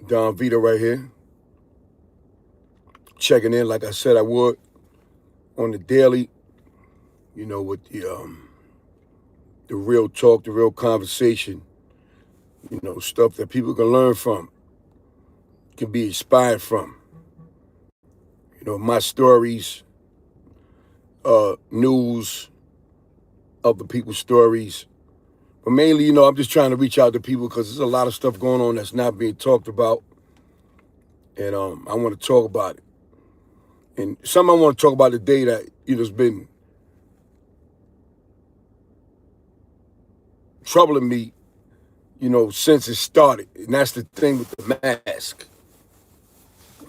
Donveto right here, checking in like I said I would on the daily, with the real talk, the real conversation, stuff that people can learn from, can be inspired from. My stories, news, other people's stories. But mainly, I'm just trying to reach out to people because there's a lot of stuff going on that's not being talked about. And I want to talk about it. And something I want to talk about today that, has been troubling me, since it started. And that's the thing with the mask.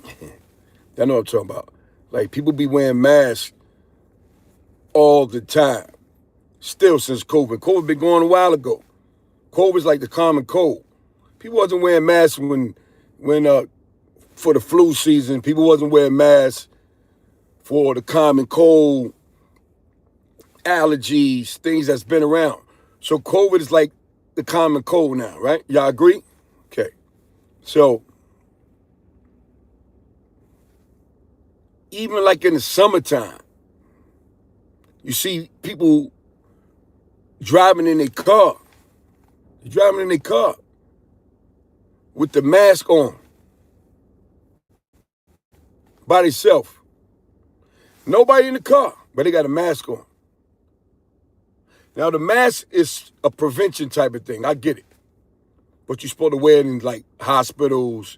I know what I'm talking about. Like, people be wearing masks all the time. Still since COVID. COVID been going a while ago. COVID's like the common cold. People wasn't wearing masks when for the flu season. People wasn't wearing masks for the common cold, allergies, things that's been around. So COVID is like the common cold now, right? Y'all agree? Okay. So even like in the summertime, you see people driving in their car. They're driving in their car with the mask on by themselves. Nobody in the car, but they got a mask on. Now, the mask is a prevention type of thing. I get it. But you're supposed to wear it in, like, hospitals,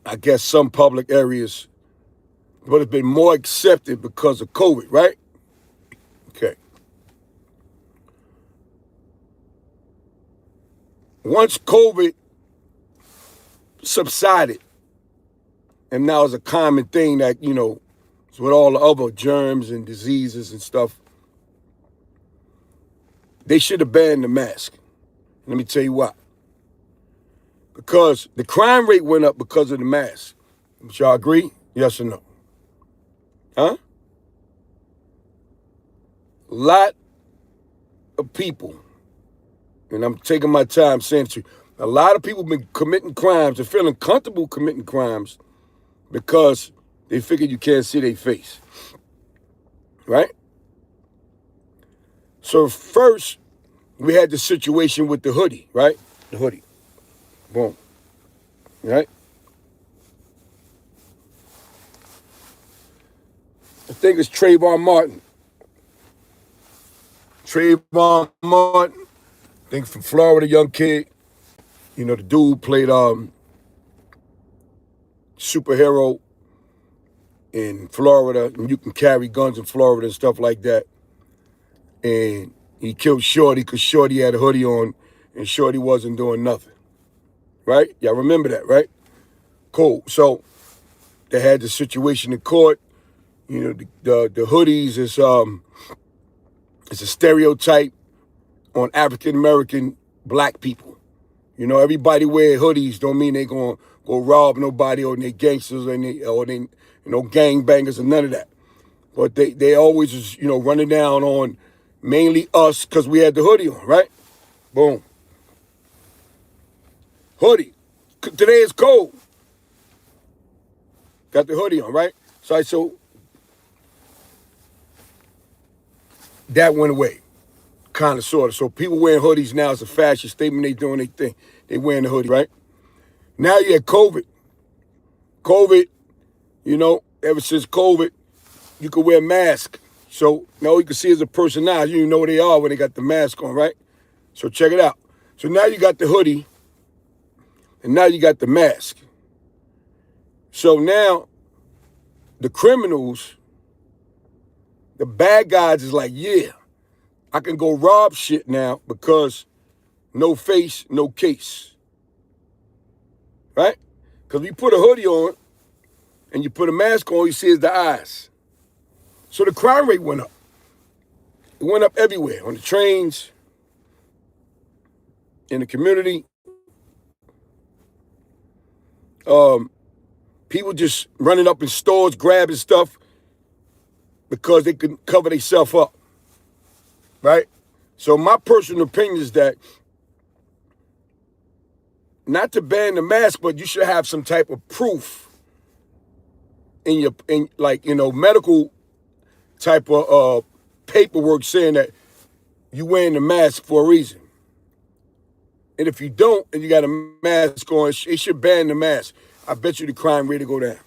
I guess some public areas. But it's been more accepted because of COVID, right? Okay. Once COVID subsided, and now it's a common thing that, it's with all the other germs and diseases and stuff, they should have banned the mask. Let me tell you why. Because the crime rate went up because of the mask. Would y'all agree? Yes or no? Huh? A lot of people, and I'm taking my time saying to you, a lot of people have been committing crimes and feeling comfortable committing crimes because they figure you can't see their face. Right? So first, we had the situation with the hoodie, right? The hoodie. Boom. Right? I think it's Trayvon Martin. Trayvon Martin, I think from Florida, young kid. The dude played superhero in Florida, and you can carry guns in Florida and stuff like that. And he killed Shorty because Shorty had a hoodie on and Shorty wasn't doing nothing. Right? Y'all remember that, right? Cool. So they had the situation in court. The hoodies is it's a stereotype on African American black people. Everybody wear hoodies don't mean they gonna go rob nobody or they gangsters or they gangbangers or none of that. But they always was, running down on mainly us because we had the hoodie on, right? Boom. Hoodie. Today is cold. Got the hoodie on, right? So that went away. Kind of, sort of. So people wearing hoodies now is a fashion statement. They doing their thing. They wearing the hoodie, right? Now you had COVID. COVID, ever since COVID, you could wear a mask. So now you can see as a person now, you know who they are when they got the mask on, right? So check it out. So now you got the hoodie, and now you got the mask. So now the criminals, the bad guys is like, yeah, I can go rob shit now because no face, no case. Right? Because you put a hoodie on and you put a mask on, you see is the eyes. So the crime rate went up. It went up everywhere, on the trains, in the community. People just running up in stores, grabbing stuff because they can cover themselves up. Right? So my personal opinion is that not to ban the mask, but you should have some type of proof in like, medical type of paperwork saying that you wearing the mask for a reason. And if you don't, and you got a mask on, it should ban the mask. I bet you the crime rate will go down.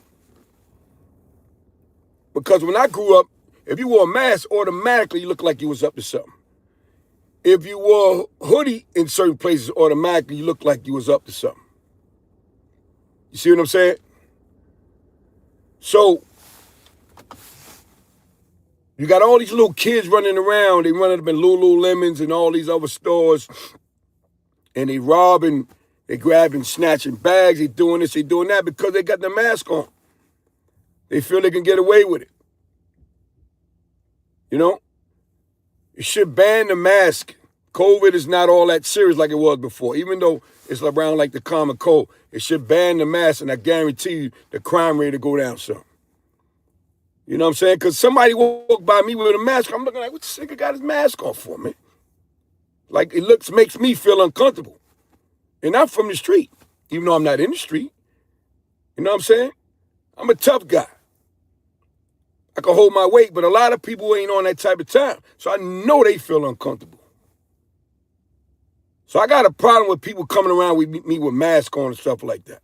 Because when I grew up, if you wore a mask, automatically you look like you was up to something. If you wore a hoodie in certain places, automatically you look like you was up to something. You see what I'm saying? So, you got all these little kids running around. They running up in Lululemons and all these other stores. And they robbing, they grabbing, snatching bags. They doing this, they doing that because they got the mask on. They feel they can get away with it. You know? You should ban the mask. COVID is not all that serious like it was before. Even though it's around like the common cold, it should ban the mask, and I guarantee you the crime rate will go down some. You know what I'm saying? Because somebody walked by me with a mask. I'm looking like, what this nigga got his mask on for, man? Like, it makes me feel uncomfortable. And I'm from the street, even though I'm not in the street. You know what I'm saying? I'm a tough guy. I can hold my weight, but a lot of people ain't on that type of time. So I know they feel uncomfortable. So I got a problem with people coming around with me with masks on and stuff like that.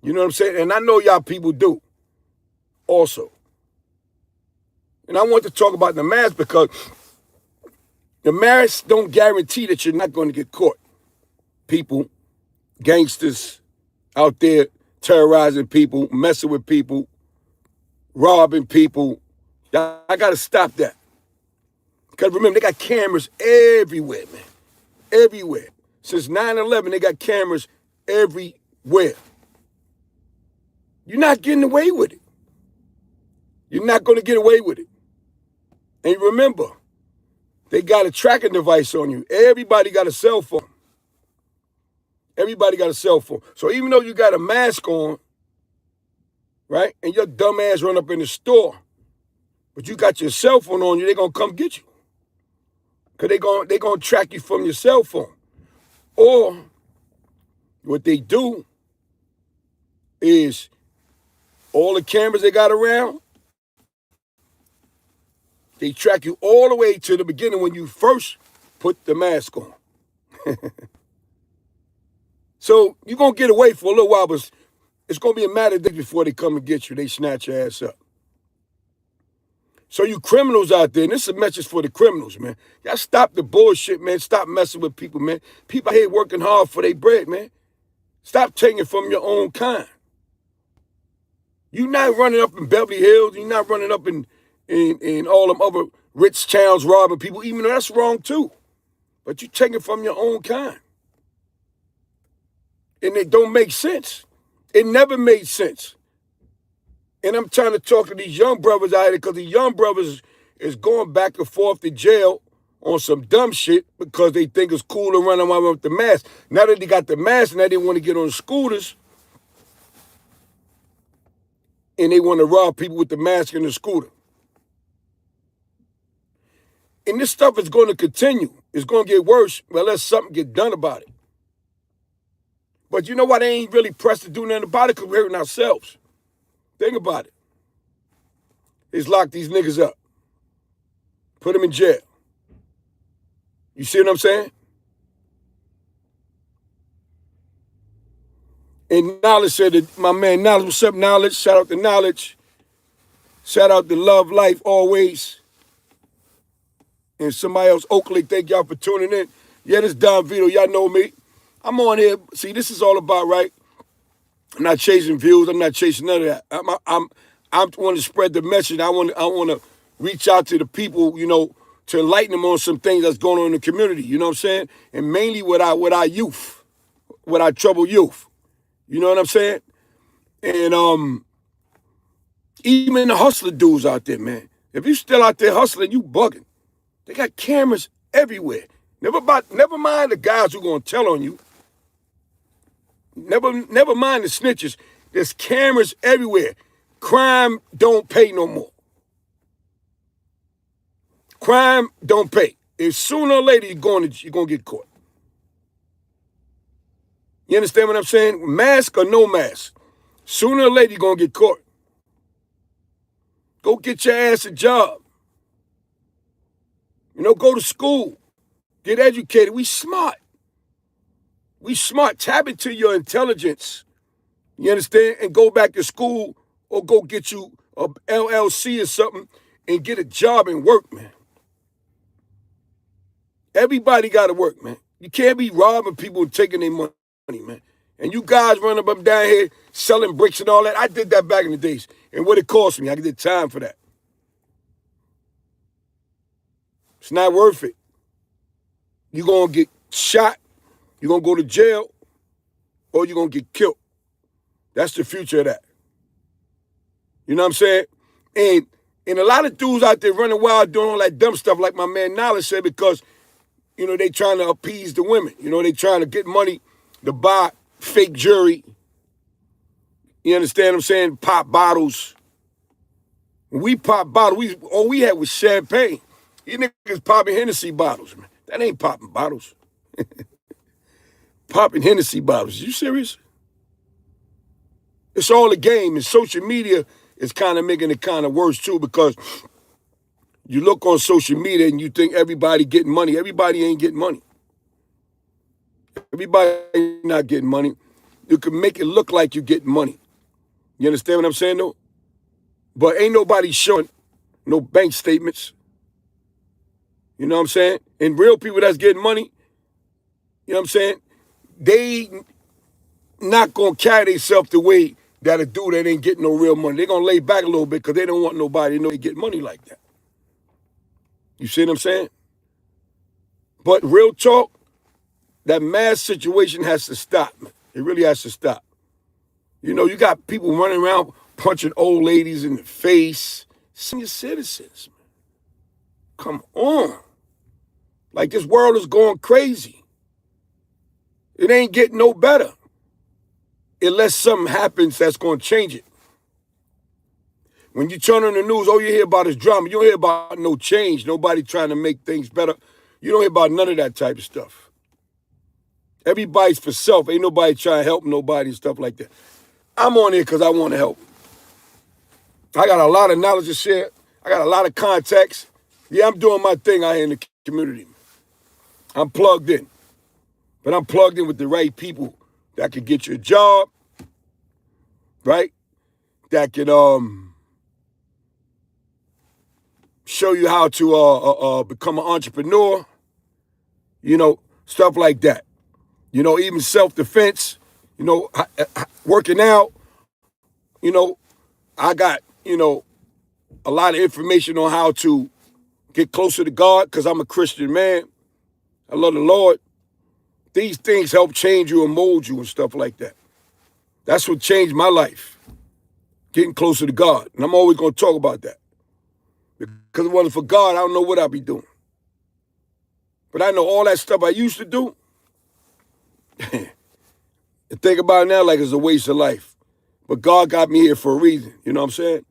You know what I'm saying? And I know y'all people do also. And I want to talk about the mask because the masks don't guarantee that you're not going to get caught. People, gangsters out there terrorizing people, messing with people, robbing people. I got to stop that. Because remember, they got cameras everywhere, man. Everywhere. Since 9/11, they got cameras everywhere. You're not getting away with it. You're not going to get away with it. And remember, they got a tracking device on you. Everybody got a cell phone. Everybody got a cell phone. So even though you got a mask on, right, and your dumb ass run up in the store, but you got your cell phone on you, they're going to come get you. Because they're going to track you from your cell phone. Or what they do is all the cameras they got around, they track you all the way to the beginning when you first put the mask on. So you're going to get away for a little while, but it's going to be a matter of days before they come and get you. They snatch your ass up. So you criminals out there, and this is a message for the criminals, man. Y'all stop the bullshit, man. Stop messing with people, man. People out here working hard for their bread, man. Stop taking from your own kind. You're not running up in Beverly Hills. You're not running up in all them other rich towns robbing people, even though that's wrong too. But you're taking from your own kind. And it don't make sense. It never made sense. And I'm trying to talk to these young brothers out here because the young brothers is going back and forth to jail on some dumb shit because they think it's cool to run around with the mask. Now that they got the mask, now they want to get on scooters and they want to rob people with the mask and the scooter. And this stuff is going to continue. It's going to get worse unless something get done about it. But you know what? They ain't really pressed to do nothing about it because we're hurting ourselves. Think about it. Let's lock these niggas up. Put them in jail. You see what I'm saying? And Knowledge said that, my man Knowledge, what's up, Knowledge? Shout out to Knowledge. Shout out to Love Life always. And somebody else, Oakley, thank y'all for tuning in. Yeah, this is Donveto. Y'all know me. I'm on here. See, this is all about, right? I'm not chasing views. I'm not chasing none of that. I want to spread the message. I want to reach out to the people, you know, to enlighten them on some things that's going on in the community. You know what I'm saying? And mainly with our youth, with our troubled youth. You know what I'm saying? And even the hustler dudes out there, man. If you still out there hustling, you bugging. They got cameras everywhere. Never mind the guys who gonna tell on you. Never mind the snitches. There's cameras everywhere. Crime don't pay no more. Crime don't pay. If sooner or later you're gonna get caught. You understand what I'm saying? Mask or no mask. Sooner or later, you're going to get caught. Go get your ass a job. Go to school. Get educated. We smart. We smart. Tap into your intelligence. You understand? And go back to school or go get you a LLC or something and get a job and work, man. Everybody got to work, man. You can't be robbing people and taking their money, man. And you guys running up and down here selling bricks and all that. I did that back in the days. And what it cost me, I did time for that. It's not worth it. You're going to get shot, you're going to go to jail, or you're going to get killed. That's the future of that. You know what I'm saying? And a lot of dudes out there running wild doing all that dumb stuff like my man Knowledge said because, they trying to appease the women. They trying to get money to buy fake jewelry. You understand what I'm saying? Pop bottles. When we pop bottles, all we had was champagne. You niggas popping Hennessy bottles, man. That ain't popping bottles. Popping Hennessy bottles. You serious? It's all a game, and social media is kind of making it kind of worse too because you look on social media and you think everybody getting money. Everybody ain't getting money. Everybody not getting money. You can make it look like you're getting money. You understand what I'm saying, though? But ain't nobody showing no bank statements. You know what I'm saying? And real people that's getting money, you know what I'm saying? They not going to carry themselves the way that a dude that ain't getting no real money. They're going to lay back a little bit because they don't want nobody to know they get money like that. You see what I'm saying? But real talk, that mass situation has to stop, man. It really has to stop. You got people running around punching old ladies in the face. Senior citizens, man. Come on. Like this world is going crazy. It ain't getting no better. Unless something happens that's going to change it. When you turn on the news, all you hear about is drama. You don't hear about no change. Nobody trying to make things better. You don't hear about none of that type of stuff. Everybody's for self. Ain't nobody trying to help nobody and stuff like that. I'm on here because I want to help. I got a lot of knowledge to share. I got a lot of contacts. Yeah, I'm doing my thing out here in the community. I'm plugged in. But I'm plugged in with the right people that could get you a job, right? That could show you how to become an entrepreneur, stuff like that. Even self-defense, working out, I got, a lot of information on how to get closer to God because I'm a Christian man. I love the Lord. These things help change you and mold you and stuff like that. That's what changed my life, getting closer to God. And I'm always going to talk about that. Because if it wasn't for God, I don't know what I'd be doing. But I know all that stuff I used to do, and think about it now like it's a waste of life. But God got me here for a reason, you know what I'm saying?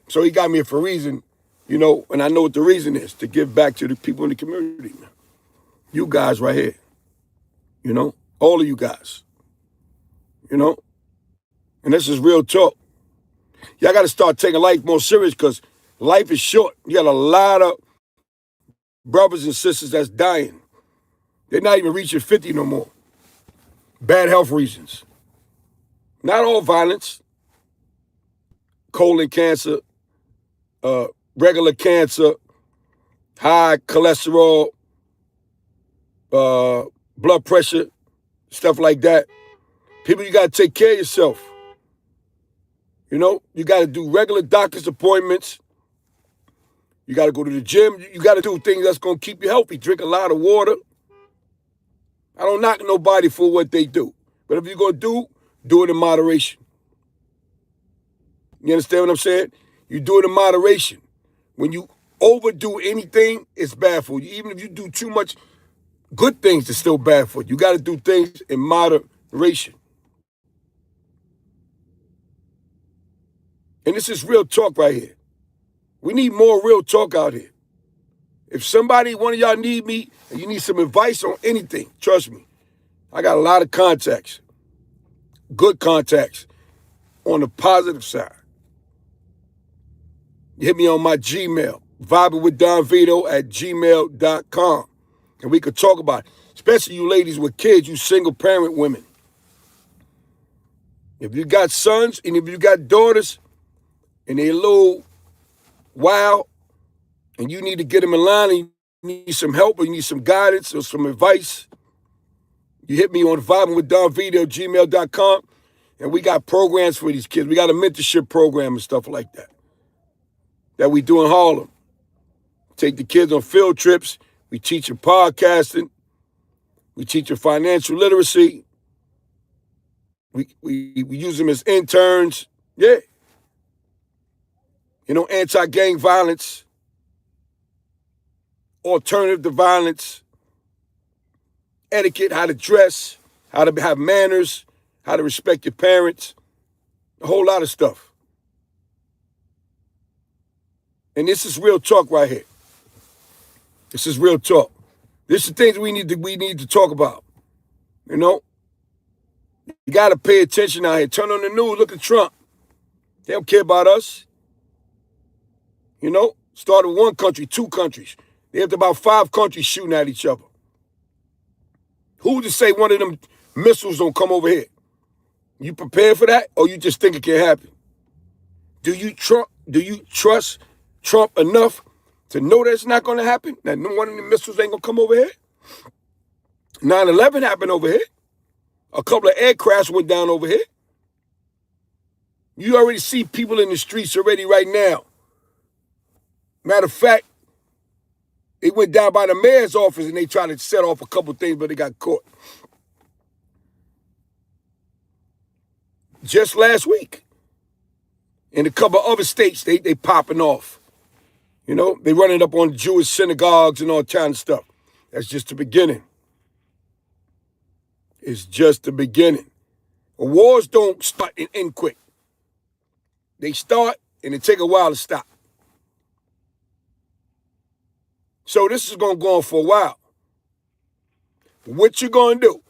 So he got me here for a reason, and I know what the reason is, to give back to the people in the community, man. You guys right here, all of you guys, and this is real talk. Y'all got to start taking life more serious because life is short. You got a lot of brothers and sisters that's dying. They're not even reaching 50 no more. Bad health reasons. Not all violence. Colon cancer, regular cancer, high cholesterol, blood pressure, stuff like that. People, you got to take care of yourself. You got to do regular doctor's appointments. You got to go to the gym. You got to do things that's going to keep you healthy. Drink a lot of water. I don't knock nobody for what they do. But if you're going to do it in moderation. You understand what I'm saying? You do it in moderation. When you overdo anything, it's bad for you. Even if you do too much good things, it's still bad for you. You got to do things in moderation. And this is real talk right here. We need more real talk out here. If one of y'all need me, and you need some advice on anything, trust me, I got a lot of contacts. good contacts on the positive side. You hit me on my Gmail, vibingwithdonveto@gmail.com. And we could talk about it. Especially you ladies with kids, you single parent women. If you got sons and if you got daughters and they're a little wild and you need to get them in line and you need some help or you need some guidance or some advice, you hit me on vibingwithdonveto@gmail.com. And we got programs for these kids. We got a mentorship program and stuff like that we do in Harlem. Take the kids on field trips. We teach them podcasting. We teach them financial literacy. We use them as interns. Yeah. Anti-gang violence, alternative to violence, etiquette, how to dress, how to have manners, how to respect your parents, a whole lot of stuff. And this is real talk right here. This is real talk. This is things we need to talk about. You got to pay attention out here. Turn on the news. Look at Trump. They don't care about us. Started with one country, two countries. They have about 5 countries shooting at each other. Who to say one of them missiles don't come over here? You prepared for that, or you just think it can happen? Do you trust Trump enough to know that's not going to happen? That one of the missiles ain't going to come over here? 9/11 happened over here. A couple of aircrafts went down over here. You already see people in the streets already right now. Matter of fact, they went down by the mayor's office and they tried to set off a couple things, but they got caught. Just last week, in a couple of other states, they popping off. They running up on Jewish synagogues and all kind of stuff. That's just the beginning. It's just the beginning. Wars don't start and end quick. They start and it take a while to stop. So this is going to go on for a while. What you going to do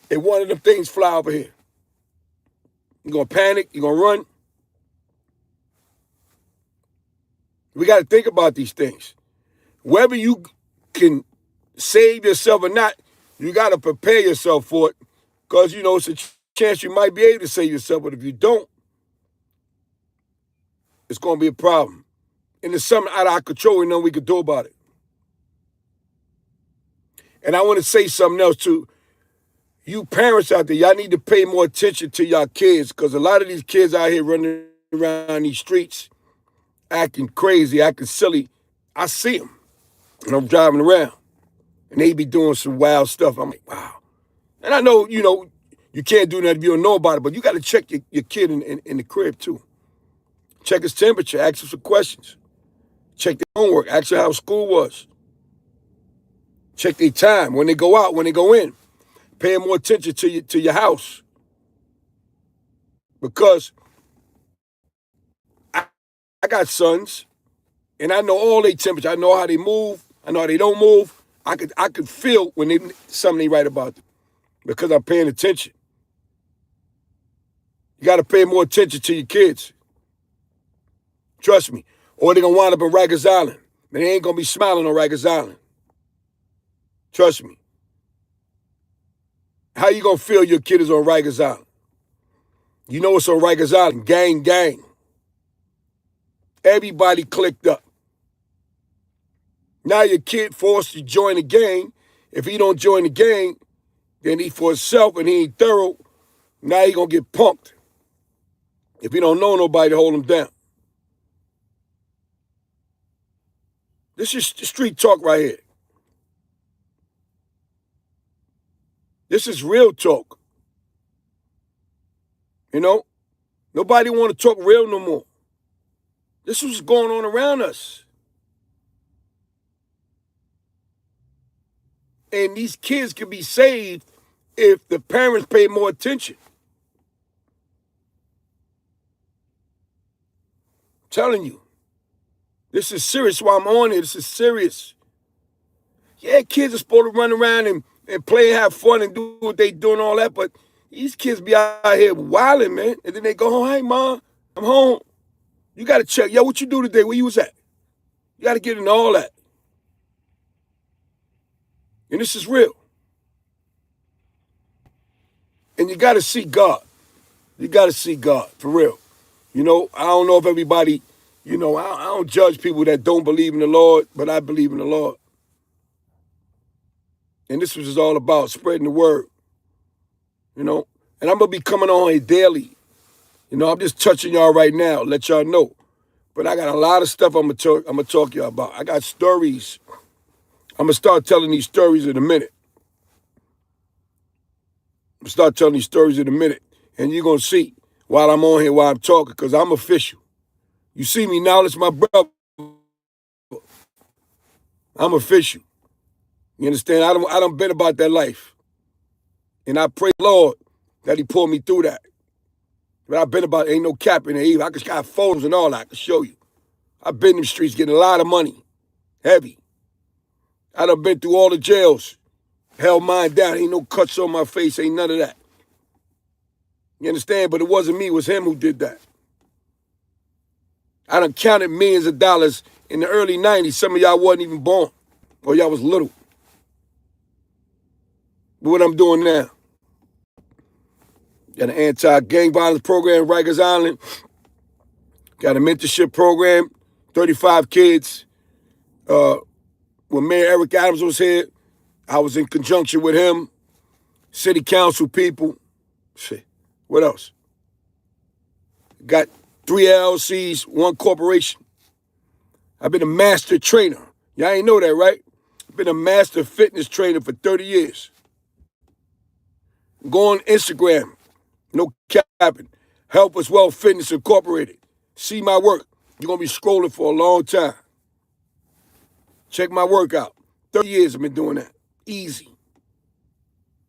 if one of them things fly over here? You're going to panic? You're going to run? We got to think about these things. Whether you can save yourself or not, you got to prepare yourself for it because, it's a chance you might be able to save yourself, but if you don't, it's going to be a problem. And it's something out of our control we know we could do about it. And I want to say something else too. You parents out there, y'all need to pay more attention to y'all kids because a lot of these kids out here running around these streets acting crazy, acting silly. I see them when I'm driving around and they be doing some wild stuff. I'm like, wow. And I know, you can't do that if you don't know about it, but you got to check your kid in the crib too. Check his temperature, ask him some questions. Check their homework, ask them how school was. Check their time, when they go out, when they go in. Pay more attention to your house. Because I got sons, and I know all their temperature. I know how they move. I know how they don't move. I could feel when something ain't right about them because I'm paying attention. You got to pay more attention to your kids. Trust me. Or they're going to wind up in Rikers Island. And they ain't going to be smiling on Rikers Island. Trust me. How you going to feel your kid is on Rikers Island? You know it's on Rikers Island. Gang. Everybody clicked up. Now your kid forced to join the gang. If he don't join the gang, then he for himself and he ain't thorough. Now he going to get punked. If he don't know nobody to hold him down. This is street talk right here. This is real talk. Nobody want to talk real no more. This is what's going on around us. And these kids can be saved if the parents pay more attention. I'm telling you. This is serious while I'm on here. This is serious. Yeah, kids are supposed to run around and play and have fun and do what they do and all that, but These kids be out here wilding, man. And then they go home, hey, Mom, I'm home. You got to check. Yo, what you do today? Where you was at? You got to get into all that. And this is real. And you got to see God. You got to see God, for real. You know, I don't know if everybody, you know, I don't judge people that don't believe in the Lord, but I believe in the Lord. And this was all about spreading the word, you know. And I'm going to be coming on here daily. You know, I'm just touching y'all right now, let y'all know. But I got a lot of stuff I'm gonna talk to y'all about. I got stories. I'm gonna start telling these stories in a minute. And you're gonna see while I'm on here, while I'm talking, because I'm official. You see me now, it's my brother. I'm official. You understand? I don't been about that life. And I pray Lord that he pulled me through that. But I've been about, ain't no cap in there either. I got photos and all that I can show you. I've been in the streets getting a lot of money. Heavy. I done been through all the jails. Held mine down. Ain't no cuts on my face. Ain't none of that. You understand? But it wasn't me. It was him who did that. I done counted millions of dollars in the early 90s. Some of y'all wasn't even born. Or y'all was little. But what I'm doing now. Got an anti-gang violence program, Rikers Island. Got a mentorship program, 35 kids. When Mayor Eric Adams was here, I was in conjunction with him. City council people. Shit. What else? Got 3 LLCs, 1 corporation. I've been a master trainer. Y'all ain't know that, right? I've been a master fitness trainer for 30 years. Go on Instagram. No capping. Help Us Well Fitness Incorporated. See my work. You're going to be scrolling for a long time. Check my work out. 30 years I've been doing that. Easy.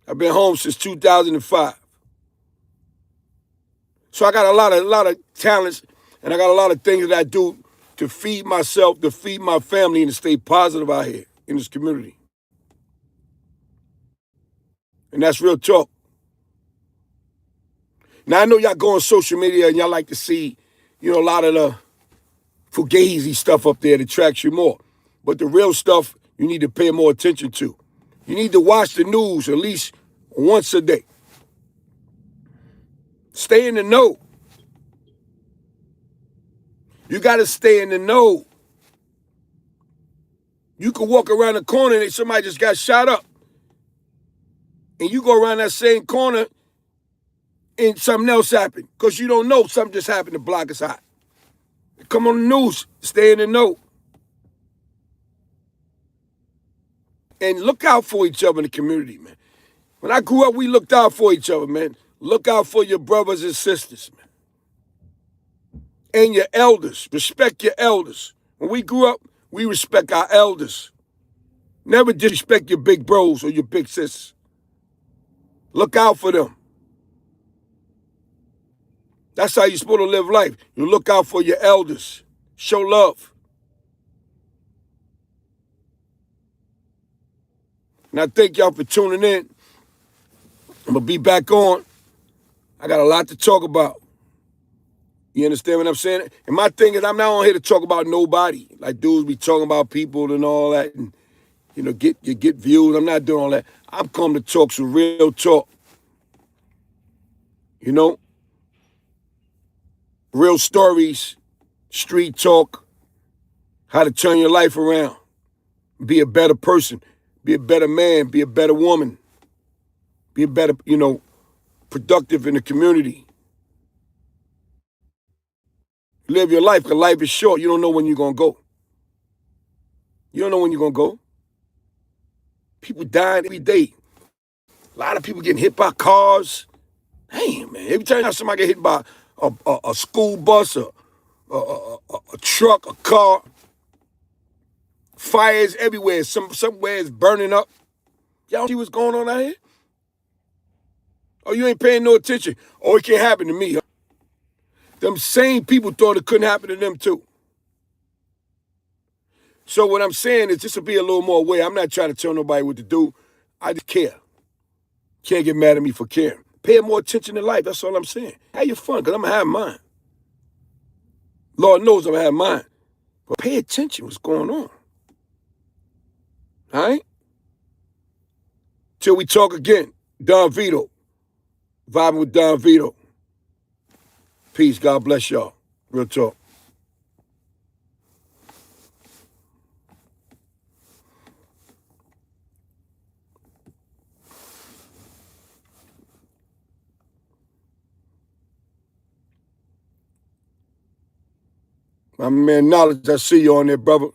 I've been home since 2005. So I got a lot of talents, and I got a lot of things that I do to feed myself, to feed my family, and to stay positive out here in this community. And that's real talk. Now, I know y'all go on social media and y'all like to see, you know, a lot of the fugazi stuff up there that attracts you more. But the real stuff, you need to pay more attention to. You need to watch the news at least once a day. Stay in the know. You got to stay in the know. You can walk around the corner and somebody just got shot up. And you go around that same corner and something else happened. Because you don't know something just happened, the block is hot. Come on the news. Stay in the know. And look out for each other in the community, man. When I grew up, we looked out for each other, man. Look out for your brothers and sisters, man. And your elders. Respect your elders. When we grew up, we respect our elders. Never disrespect your big bros or your big sisters. Look out for them. That's how you're supposed to live life. You look out for your elders. Show love. And I thank y'all for tuning in. I'm going to be back on. I got a lot to talk about. You understand what I'm saying? And my thing is, I'm not on here to talk about nobody. Like dudes be talking about people and all that, and you know, get views. I'm not doing all that. I'm coming to talk some real talk. You know, real stories, street talk, how to turn your life around, be a better person, be a better man, be a better woman, be a better, you know, productive in the community. Live your life, because life is short. You don't know when you're going to go. You don't know when you're going to go. People dying every day. A lot of people getting hit by cars. Damn, man. Every time somebody get hit by a school bus, a truck, a car, fires everywhere. Somewhere it's burning up. Y'all see what's going on out here? Oh, you ain't paying no attention. Oh, it can't happen to me. Huh? Them same people thought it couldn't happen to them too. So what I'm saying is just to be a little more aware. I'm not trying to tell nobody what to do. I just care. Can't get mad at me for caring. Pay more attention to life. That's all I'm saying. Have your fun, because I'm going to have mine. Lord knows I'm going to have mine. But pay attention what's going on. All right? Till we talk again. Donveto. Vibing with Donveto. Peace. God bless y'all. Real talk. My man Knowledge, I see you on there, brother.